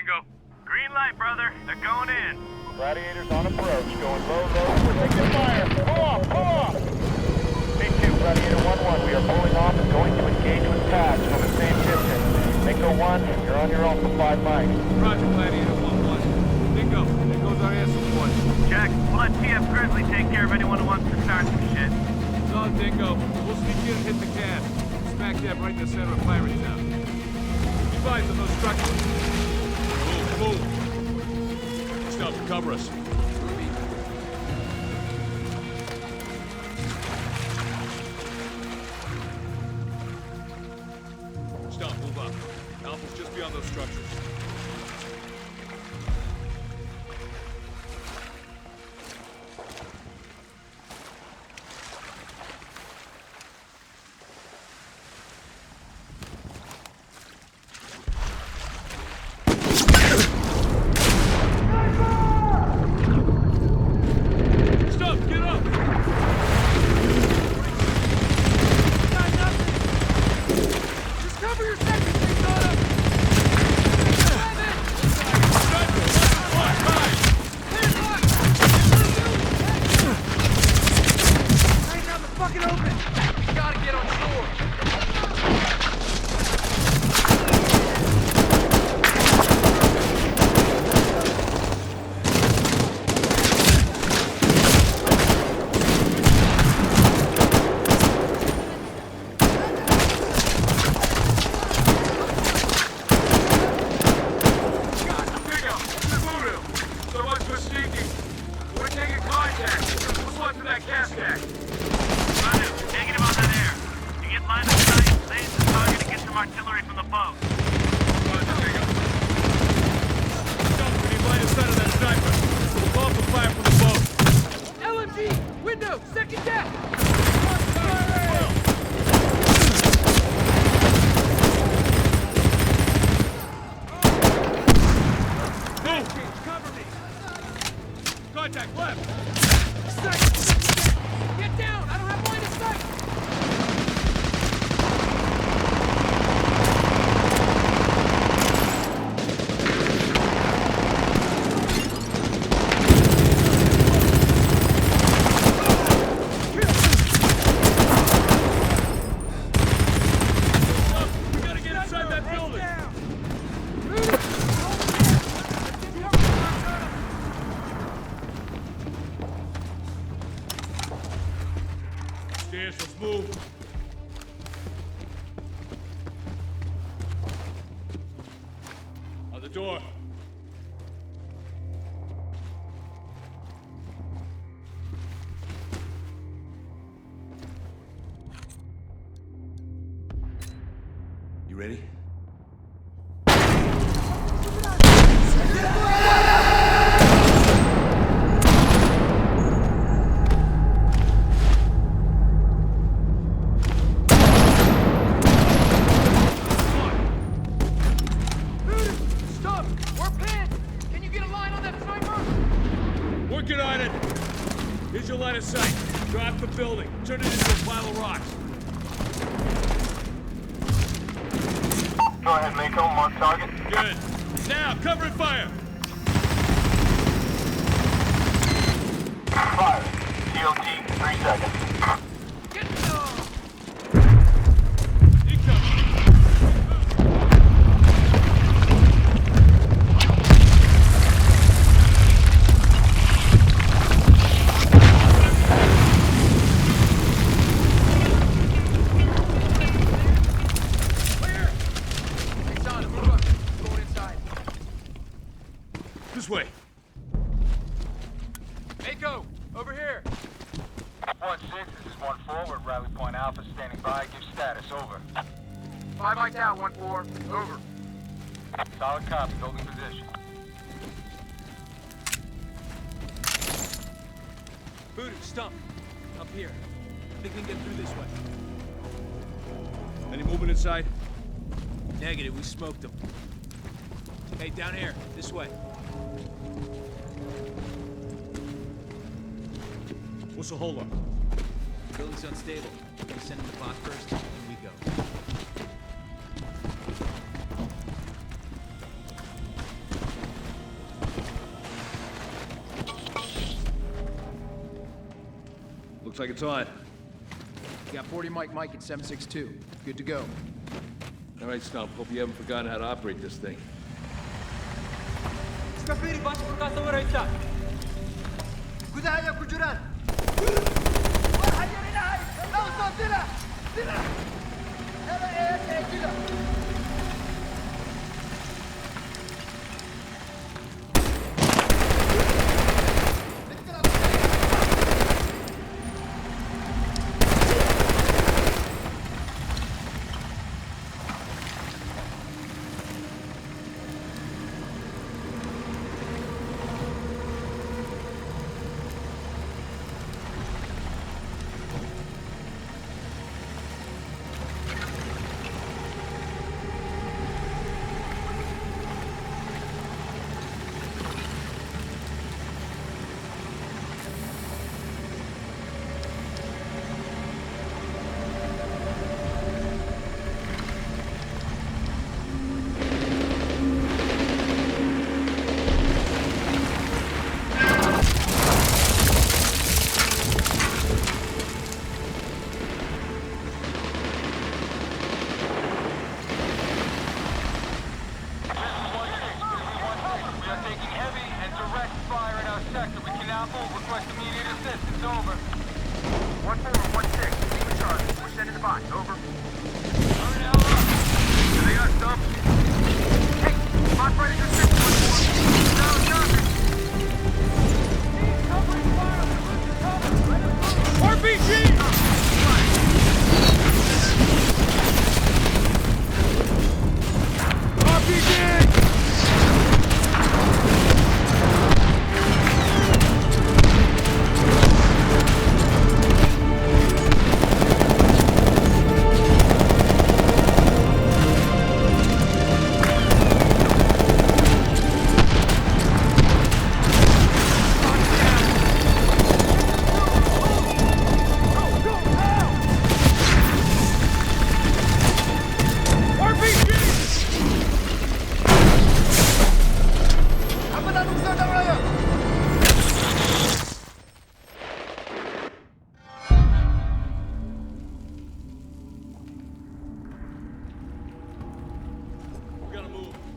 and go. Green light, brother. They're going in. Gladiators on approach. Going low. We're taking fire. Pull off. B2, Gladiator 1-1. We are pulling off and going to engage with Patch on the same distance. Mako 1, you're on your own for 5 mics. Roger, Gladiator 1-1. Bingo. There goes our air support. Check. We'll let TF Grizzly take care of anyone who wants to start some shit. No, Dingo. We'll sneak in and hit the cab. Smack dab right in the center of Pirate Town. Be advised on those structures. Move. Stop, cover us. Stop, move up. Alpha's just beyond those structures. Artillery from the boat. Fire from the boat. LMG! Window! Second deck! Move! Cover me! Contact left! Get down! I don't have line of sight! Stairs, let's move. On the door. You ready? Working on it. Here's your line of sight. Drop the building. Turn it into a pile of rocks. Go ahead, Mako. Mark target. Good. Now, cover and fire. Fire. COT, 3 seconds. Get some! Incoming. This way. Mako, over here. 1-6, this is 1-4. We're at Rally Point Alpha, standing by. Give status, over. 5 mics out, 1-4. Over. Solid copy, holding position. Voodoo, stump. Up here. I think we can get through this way. Any movement inside? Negative, we smoked them. Hey, down here. This way. What's the holdup? Building's unstable. We send him the bot first, and we go. like it's on. You got 40 Mike at 762. Good to go. All right, Stump. Hope you haven't forgotten how to operate this thing.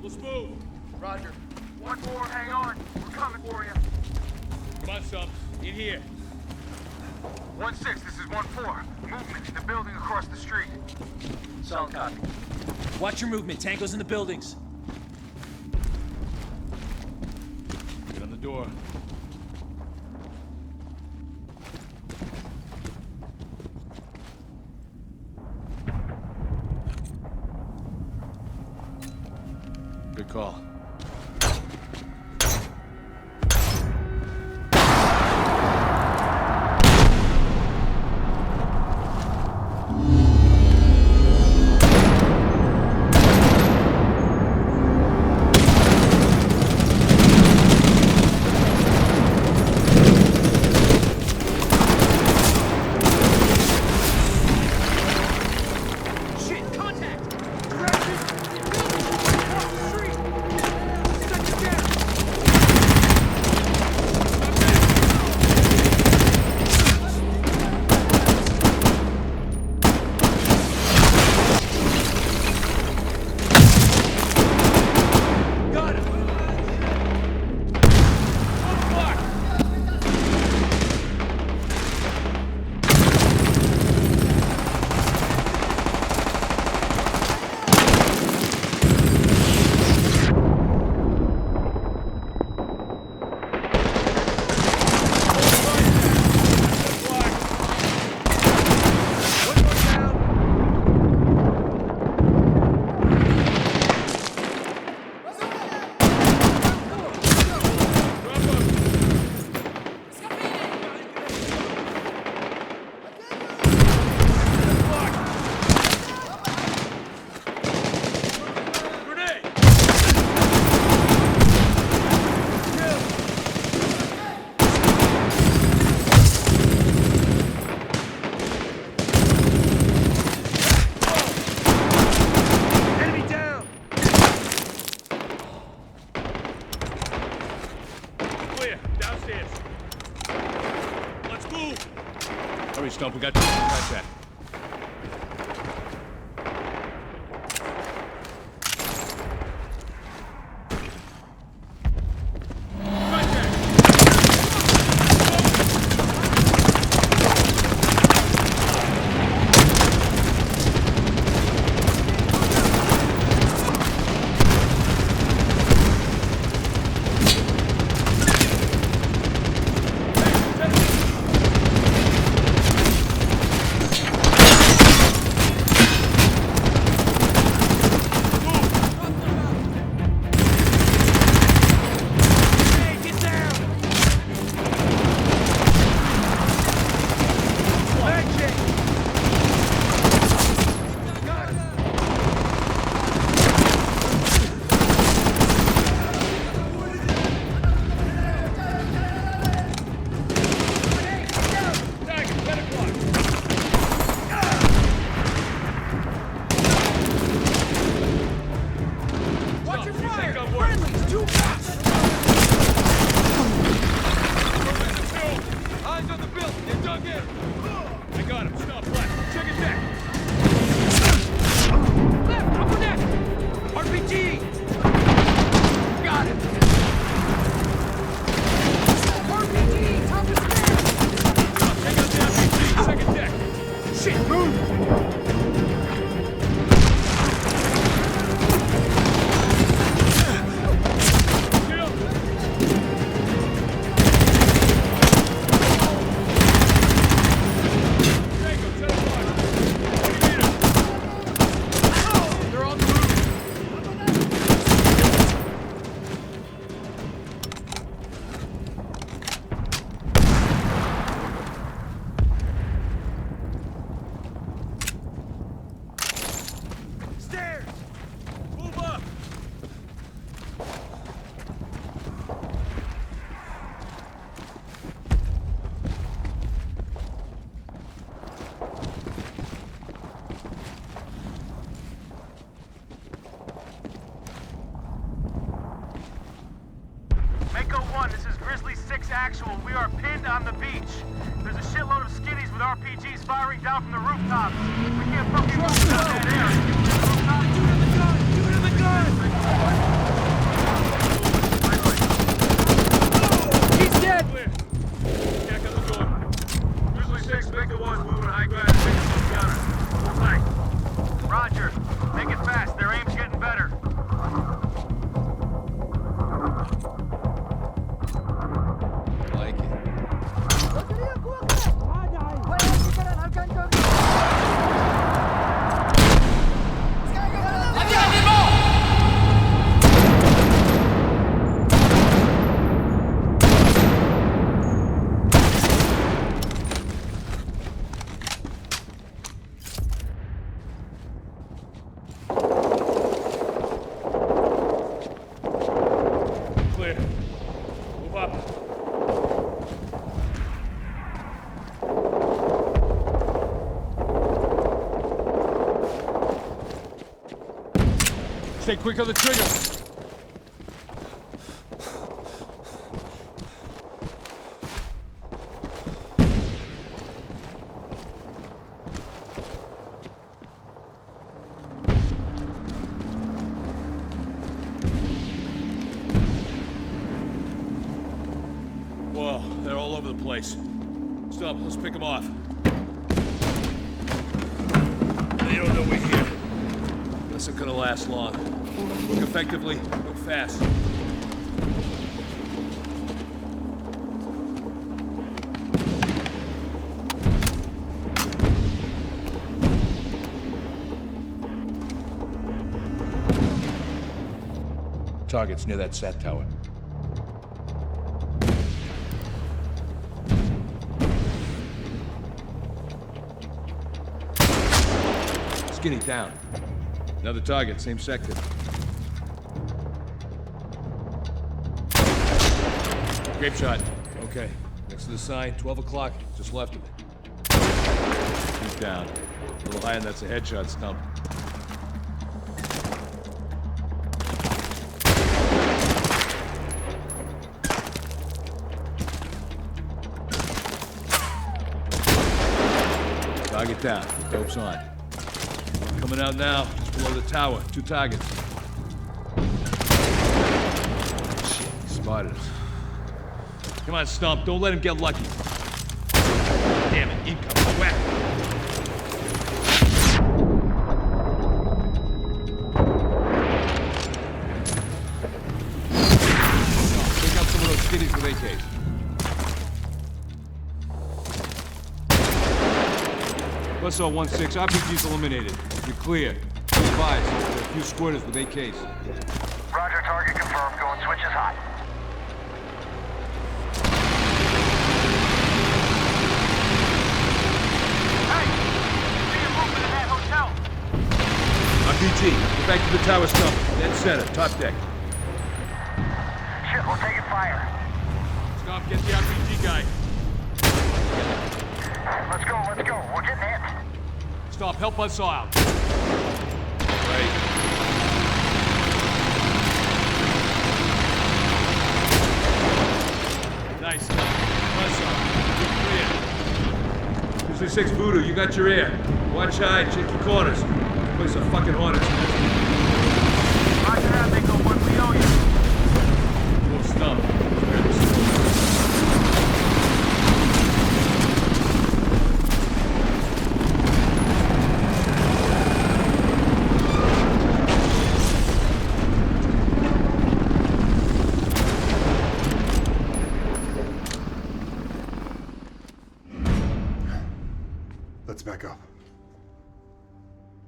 Let's move. Roger. 1-4, hang on. We're coming for you. Come on, Stump. In here. 1-6, this is 1-4. Movement in the building across the street. Solid copy. Watch your movement. Tango's in the buildings. Get on the door. Good call. Hurry, Stump, we got contact. Actual, we are pinned on the beach. There's a shitload of skinnies with RPGs firing down from the rooftops. We can't fucking move down that area. Shoot in the gun! He's dead! Clear. Check on the door. Grizzly 6, Mecca 1, moving high ground and making some counter. Hold tight. Roger. Make it fast. Their aim's getting better. Stay quick on the trigger. Whoa, they're all over the place. Stop, let's pick them off. They don't know we're here. This isn't gonna last long. Work effectively, work fast. Target's near that sat tower. Skinny down. Another target, same sector. Grape shot. Okay. Next to the sign, 12 o'clock, just left of it. He's down. A little high, and that's a headshot, Stump. down. The dope's on. Coming out now, just below the tower. 2 targets. Shit, he spotted us. Come on, Stump. Don't let him get lucky. Damn it, incoming. Whack. Pick up some of those skinnies with AKs. Buzzsaw 1-6, RPG's eliminated. You're clear. Be advised, there are a few squirters with AKs. Roger, target confirmed. Going switches hot. Hey! See a movement in that hotel! RPG, get back to the tower stump. Dead center, top deck. Shit, we're taking fire. Stump, get the RPG guy. Let's go, let's go. We're getting hit. Stop, help Buzzsaw out. Right. Nice. Buzzsaw, you're clear. 266 Voodoo, you got your ear. Watch high, check your corners. Place a fucking hornet's nest. Roger that, Nico 1, we owe you. Little Stump. Let's back up.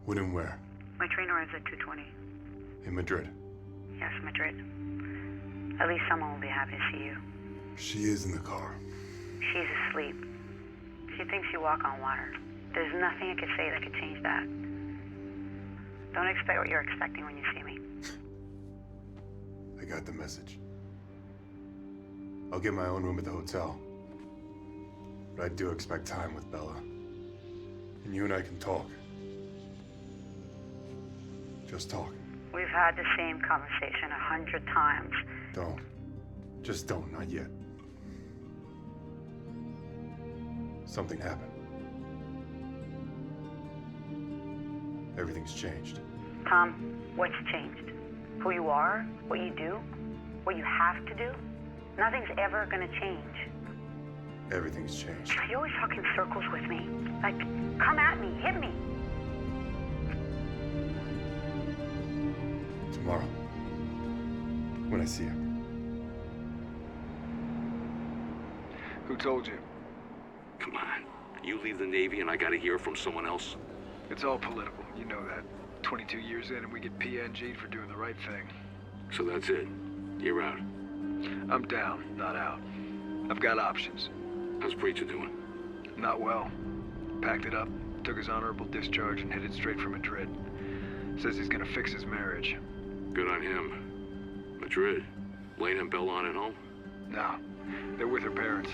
When and where? My train arrives at 2:20. In Madrid. Yes, Madrid. At least someone will be happy to see you. She is in the car. She's asleep. She thinks you walk on water. There's nothing I could say that could change that. Don't expect what you're expecting when you see me. I got the message. I'll get my own room at the hotel. But I do expect time with Bella. And you and I can talk. Just talk. We've had the same conversation 100 times. Don't. Just don't, not yet. Something happened. Everything's changed. Tom, what's changed? Who you are? What you do? What you have to do? Nothing's ever gonna change. Everything's changed. You always talk in circles with me. Like, come at me, hit me. Tomorrow. When I see her. Who told you? Come on. You leave the Navy and I gotta hear from someone else? It's all political, you know that. 22 years in and we get PNG'd for doing the right thing. So that's it. You're out. I'm down, not out. I've got options. How's Preacher doing? Not well. Packed it up, took his honorable discharge and headed straight for Madrid. Says he's gonna fix his marriage. Good on him. Madrid. Lane and Bella on at home? No, they're with her parents.